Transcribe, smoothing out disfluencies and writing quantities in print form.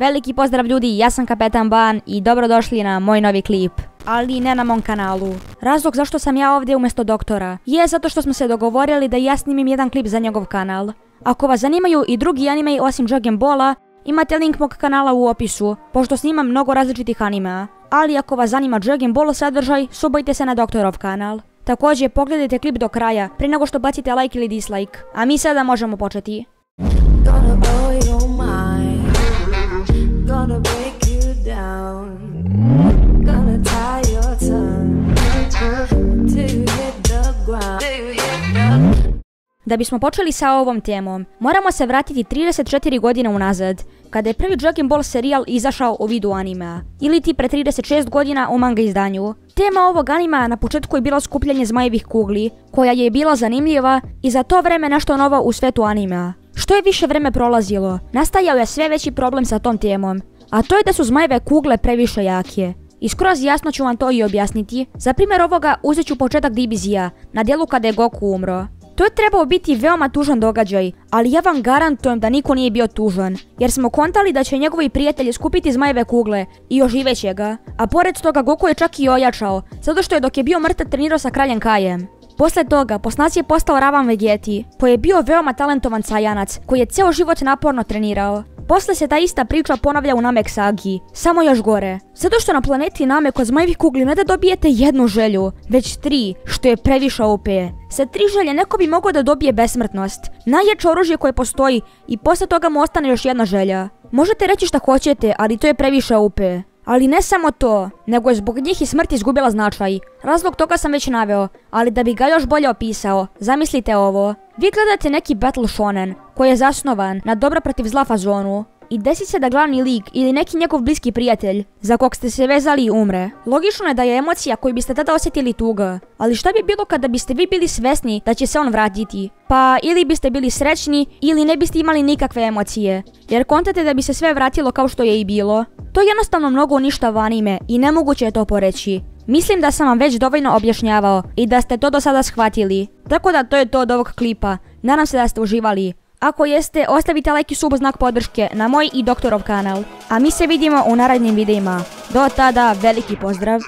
Veliki pozdrav ljudi, ja sam Kapetan Ban i dobrodošli na moj novi klip. Ali ne na mom kanalu. Razlog zašto sam ja ovdje umjesto doktora je zato što smo se dogovorili da ja snimim jedan klip za njegov kanal. Ako vas zanimaju i drugi anime osim Dragon Balla, imate link mog kanala u opisu, pošto snimam mnogo različitih animea. Ali ako vas zanima Dragon Ball sadržaj, subajte se na doktorov kanal. Također pogledajte klip do kraja, prije nego što bacite like ili dislike. A mi sada možemo početi. Gonna blow your mind, gonna break you down, gonna tie your tongue till you hit the ground. Da bismo počeli sa ovom temom, moramo se vratiti 34 godine unazad, kada je prvi Dragon Ball serijal izašao u vidu animea, ili ti pre 36 godina u manga izdanju. Tema ovog animea na početku je bila skupljanje zmajevih kugli, koja je bila zanimljiva i za to vreme nešto novo u svetu animea. Što je više vreme prolazilo, nastajao je sve veći problem sa tom temom, a to je da su zmajeve kugle previše jake. I skroz jasno ću vam to i objasniti. Za primjer ovoga uzet ću početak DBZ-a, na dijelu kada je Goku umro. To je trebao biti veoma tužan događaj, ali ja vam garantujem da niko nije bio tužan, jer smo kontali da će njegovi prijatelji skupiti zmajeve kugle i oživeće ga, a pored toga Goku je čak i ojačao, zato što je dok je bio mrtav trenirao sa kraljem Kajem. Posle toga, po snazi je postao ravan Vegeti, koji je bio veoma talentovan Saiyanac, koji je ceo život naporno trenirao. Posle se ta ista priča ponavlja u Namek sagi, samo još gore. Zato što na planeti Namek od zmajevih kugli ne da dobijete jednu želju, već 3, što je previše OP. Sa 3 želje neko bi mogao da dobije besmrtnost, najjače oružje koje postoji i posle toga mu ostane još jedna želja. Možete reći šta hoćete, ali to je previše OP. Ali ne samo to, nego je zbog njih i smrt izgubila značaj. Razlog toga sam već naveo, ali da bi ga još bolje opisao, zamislite ovo. Vi gledate neki battle shonen, koji je zasnovan na dobro protiv zla fazonu, i desi se da glavni lik ili neki njegov bliski prijatelj, za kog ste se vezali, umre. Logično je da je emocija koju biste tada osjetili tuga, ali šta bi bilo kada biste vi bili svesni da će se on vratiti? Pa ili biste bili srećni ili ne biste imali nikakve emocije, jer kontate da bi se sve vratilo kao što je i bilo. To jednostavno mnogo uništava anime i nemoguće je to poreći. Mislim da sam vam već dovoljno objašnjavao i da ste to do sada shvatili. Tako da to je to od ovog klipa. Nadam se da ste uživali. Ako jeste, ostavite like i sub znak podrške na moj i doktorov kanal. A mi se vidimo u narednim videima. Do tada, veliki pozdrav!